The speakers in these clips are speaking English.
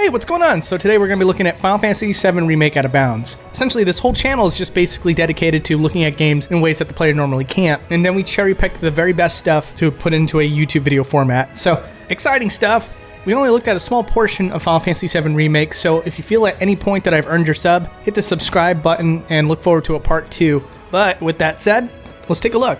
Hey, what's going on? So today we're going to be looking at Final Fantasy VII Remake Out of Bounds. Essentially, this whole channel is just basically dedicated to looking at games in ways that the player normally can't, and then we cherry pick the very best stuff to put into a YouTube video format. So, exciting stuff. We only looked at a small portion of Final Fantasy VII Remake, so if you feel at any point that I've earned your sub, hit the subscribe button and look forward to a part 2. But with that said, let's take a look.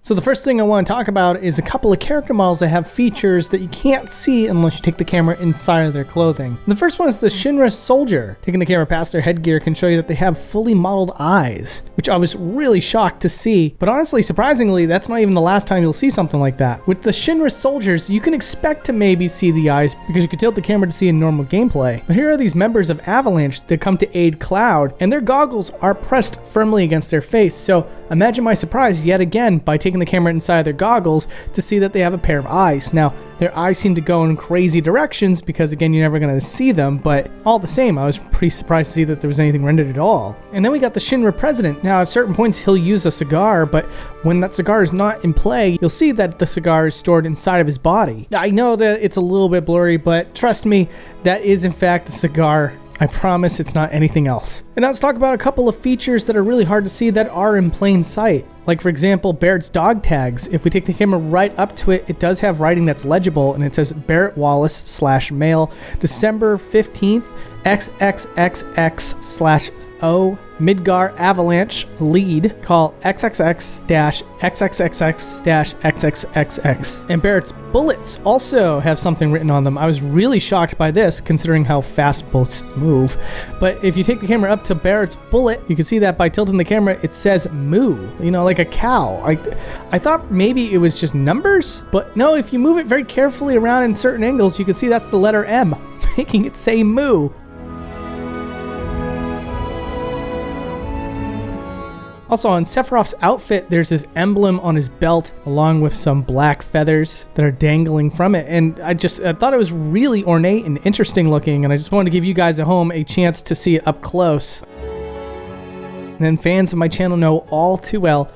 So the first thing I want to talk about is a couple of character models that have features that you can't see unless you take the camera inside of their clothing. The first one is the Shinra Soldier. Taking the camera past their headgear can show you that they have fully modeled eyes, which I was really shocked to see. But honestly, surprisingly, that's not even the last time you'll see something like that. With the Shinra Soldiers, you can expect to maybe see the eyes because you can tilt the camera to see in normal gameplay. But here are these members of Avalanche that come to aid Cloud, and their goggles are pressed firmly against their face. So imagine my surprise yet again by taking the camera inside their goggles to see that they have a pair of eyes. Now, their eyes seem to go in crazy directions because, again, you're never going to see them, but all the same, I was pretty surprised to see that there was anything rendered at all. And then we got the Shinra President. Now, at certain points, he'll use a cigar, but when that cigar is not in play, you'll see that the cigar is stored inside of his body. I know that it's a little bit blurry, but trust me, that is in fact the cigar. I promise it's not anything else. And now let's talk about a couple of features that are really hard to see that are in plain sight. Like, for example, Barrett's dog tags. If we take the camera right up to it, it does have writing that's legible, and it says Barrett Wallace /mail, December 15th, XXXX/O, Midgar Avalanche lead, call XXX-XXXX-XXXX. And Barrett's bullets also have something written on them. I was really shocked by this, considering how fast bullets move. But if you take the camera up to Barrett's bullet, you can see that by tilting the camera, it says moo, you know, like a cow. I thought maybe it was just numbers, but no, if you move it very carefully around in certain angles, you can see that's the letter M, making it say moo. Also, on Sephiroth's outfit, there's this emblem on his belt along with some black feathers that are dangling from it. And I thought it was really ornate and interesting looking, and I just wanted to give you guys at home a chance to see it up close. And then fans of my channel know all too well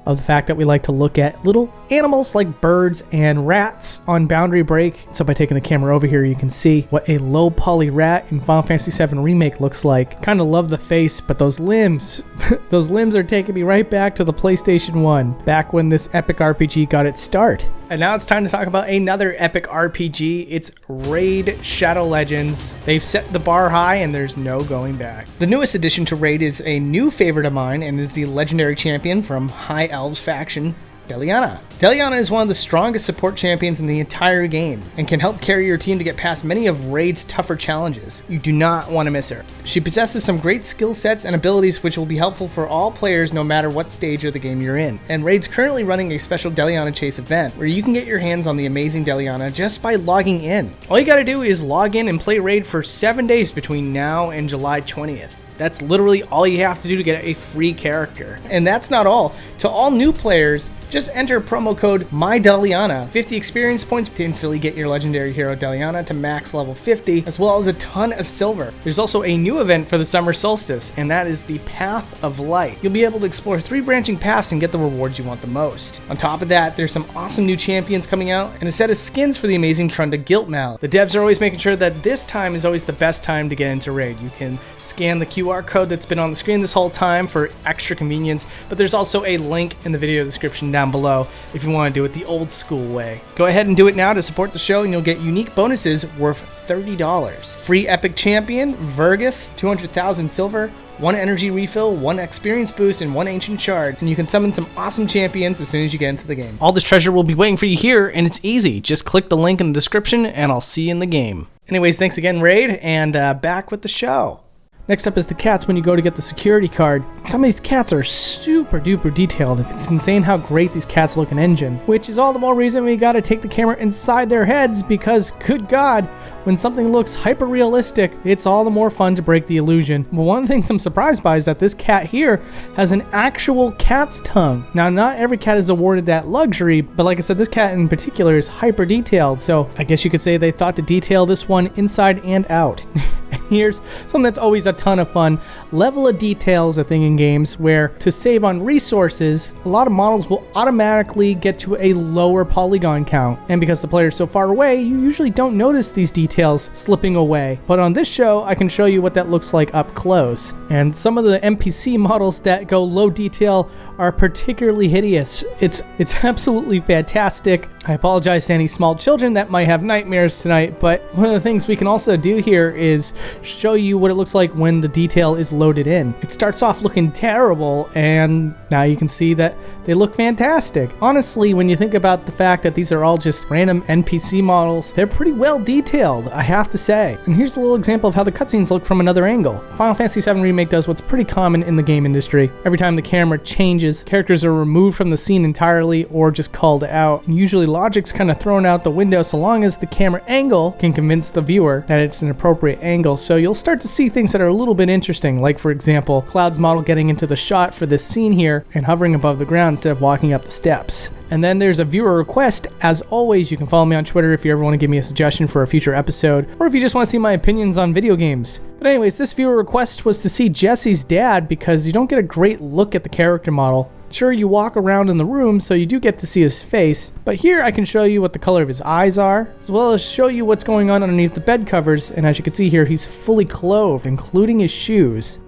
of the fact that we like to look at little animals like birds and rats on Boundary Break. So by taking the camera over here, you can see what a low poly rat in Final Fantasy VII Remake looks like. Kind of love the face, but those limbs, those limbs are taking me right back to the PlayStation 1, back when this epic RPG got its start. And now it's time to talk about another epic RPG. It's Raid Shadow Legends. They've set the bar high and there's no going back. The newest addition to Raid is a new favorite of mine and is the legendary champion from High Elves faction, Deliana. Deliana is one of the strongest support champions in the entire game and can help carry your team to get past many of Raid's tougher challenges. You do not want to miss her. She possesses some great skill sets and abilities which will be helpful for all players no matter what stage of the game you're in. And Raid's currently running a special Deliana Chase event where you can get your hands on the amazing Deliana just by logging in. All you gotta do is log in and play Raid for 7 days between now and July 20th. That's literally all you have to do to get a free character. And that's not all. To all new players, just enter promo code MyDeliana, 50 experience points to instantly get your legendary hero Deliana to max level 50, as well as a ton of silver. There's also a new event for the summer solstice, and that is the Path of Light. You'll be able to explore 3 branching paths and get the rewards you want the most. On top of that, there's some awesome new champions coming out, and a set of skins for the amazing Trunda Guiltmal. The devs are always making sure that this time is always the best time to get into Raid. You can scan the QR code that's been on the screen this whole time for extra convenience, but there's also a link in the video description down below if you want to do it the old school way. Go ahead and do it now to support the show and you'll get unique bonuses worth $30. Free epic champion, Vergus, 200,000 silver, 1 energy refill, 1 experience boost, and 1 ancient shard. And you can summon some awesome champions as soon as you get into the game. All this treasure will be waiting for you here, and it's easy. Just click the link in the description and I'll see you in the game. Anyways, thanks again, Raid, and back with the show. Next up is the cats when you go to get the security card. Some of these cats are super duper detailed. It's insane how great these cats look in engine, which is all the more reason we gotta take the camera inside their heads because, good God, when something looks hyper realistic, it's all the more fun to break the illusion. But one of the things I'm surprised by is that this cat here has an actual cat's tongue. Now, not every cat is awarded that luxury, but like I said, this cat in particular is hyper detailed, so I guess you could say they thought to detail this one inside and out. And here's something that's always a ton of fun. Level of detail is a thing in games where, to save on resources, a lot of models will automatically get to a lower polygon count. And because the player is so far away, you usually don't notice these details slipping away. But on this show, I can show you what that looks like up close. And some of the NPC models that go low detail are particularly hideous. It's absolutely fantastic. I apologize to any small children that might have nightmares tonight, but one of the things we can also do here is show you what it looks like when the detail is loaded in. It starts off looking terrible, and now you can see that they look fantastic. Honestly, when you think about the fact that these are all just random NPC models, they're pretty well detailed, I have to say. And here's a little example of how the cutscenes look from another angle. Final Fantasy VII Remake does what's pretty common in the game industry. Every time the camera changes, characters are removed from the scene entirely or just called out. And usually logic's kind of thrown out the window so long as the camera angle can convince the viewer that it's an appropriate angle. So you'll start to see things that are a little bit interesting, like for example, Cloud's model getting into the shot for this scene here and hovering above the ground instead of walking up the steps. And then there's a viewer request. As always, you can follow me on Twitter if you ever want to give me a suggestion for a future episode, or if you just want to see my opinions on video games. But anyways, this viewer request was to see Jesse's dad because you don't get a great look at the character model. Sure, you walk around in the room, so you do get to see his face, but here I can show you what the color of his eyes are, as well as show you what's going on underneath the bed covers, and as you can see here, he's fully clothed, including his shoes.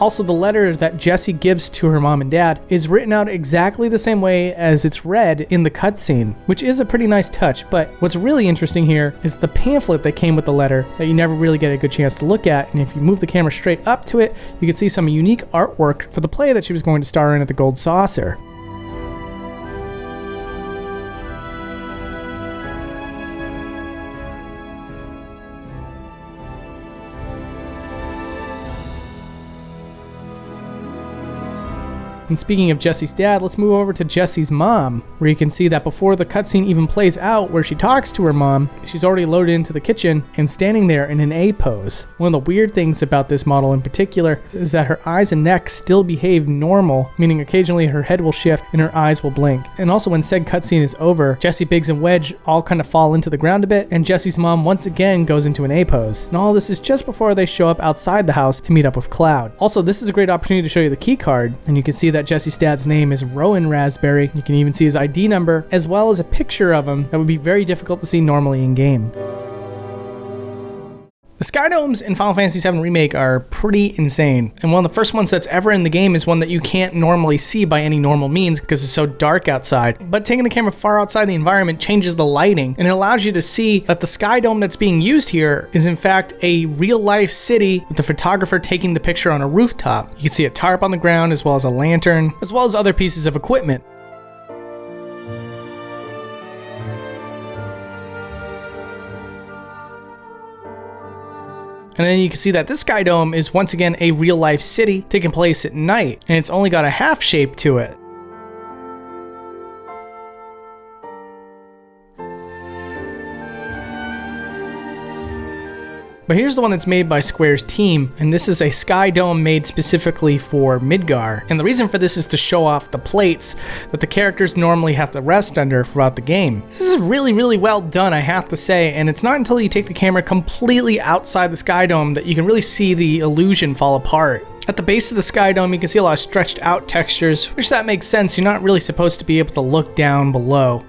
Also, the letter that Jessie gives to her mom and dad is written out exactly the same way as it's read in the cutscene, which is a pretty nice touch. But what's really interesting here is the pamphlet that came with the letter that you never really get a good chance to look at. And if you move the camera straight up to it, you can see some unique artwork for the play that she was going to star in at the Gold Saucer. And speaking of Jesse's dad, let's move over to Jesse's mom, where you can see that before the cutscene even plays out where she talks to her mom, she's already loaded into the kitchen and standing there in an A pose. One of the weird things about this model in particular is that her eyes and neck still behave normal, meaning occasionally her head will shift and her eyes will blink. And also when said cutscene is over, Jesse, Biggs, and Wedge all kind of fall into the ground a bit, and Jesse's mom once again goes into an A pose. And all this is just before they show up outside the house to meet up with Cloud. Also, this is a great opportunity to show you the key card, and you can see that Jesse's dad's name is Rowan Raspberry. You can even see his ID number, as well as a picture of him that would be very difficult to see normally in game. The sky domes in Final Fantasy VII Remake are pretty insane, and one of the first ones that's ever in the game is one that you can't normally see by any normal means because it's so dark outside. But taking the camera far outside the environment changes the lighting, and it allows you to see that the sky dome that's being used here is in fact a real-life city with the photographer taking the picture on a rooftop. You can see a tarp on the ground, as well as a lantern, as well as other pieces of equipment. And then you can see that this sky dome is once again a real life city taking place at night, and it's only got a half shape to it. But here's the one that's made by Square's team, and this is a sky dome made specifically for Midgar. And the reason for this is to show off the plates that the characters normally have to rest under throughout the game. This is really, really well done, I have to say, and it's not until you take the camera completely outside the sky dome that you can really see the illusion fall apart. At the base of the sky dome, you can see a lot of stretched out textures, which that makes sense. You're not really supposed to be able to look down below.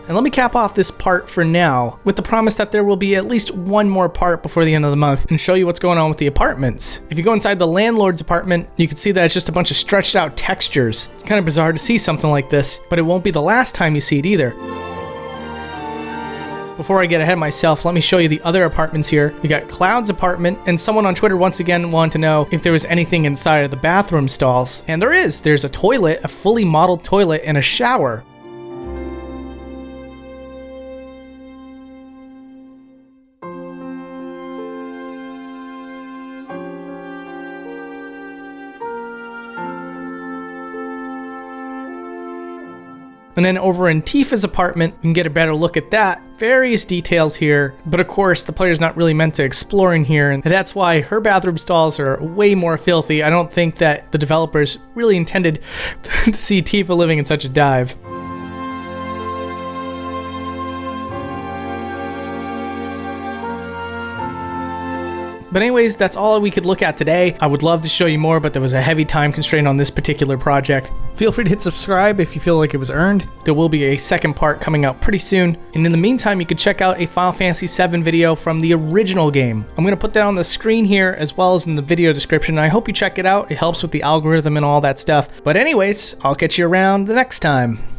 And let me cap off this part for now with the promise that there will be at least one more part before the end of the month and show you what's going on with the apartments. If you go inside the landlord's apartment, you can see that it's just a bunch of stretched out textures. It's kind of bizarre to see something like this, but it won't be the last time you see it either. Before I get ahead of myself, let me show you the other apartments here. We got Cloud's apartment, and someone on Twitter once again wanted to know if there was anything inside of the bathroom stalls. And there is. There's a toilet, a fully modeled toilet, and a shower. And then over in Tifa's apartment, you can get a better look at that. Various details here, but of course the player's not really meant to explore in here, and that's why her bathroom stalls are way more filthy. I don't think that the developers really intended to see Tifa living in such a dive. But anyways, that's all we could look at today. I would love to show you more, but there was a heavy time constraint on this particular project. Feel free to hit subscribe if you feel like it was earned. There will be a second part coming out pretty soon. And in the meantime, you could check out a Final Fantasy VII video from the original game. I'm going to put that on the screen here as well as in the video description. I hope you check it out. It helps with the algorithm and all that stuff. But anyways, I'll catch you around the next time.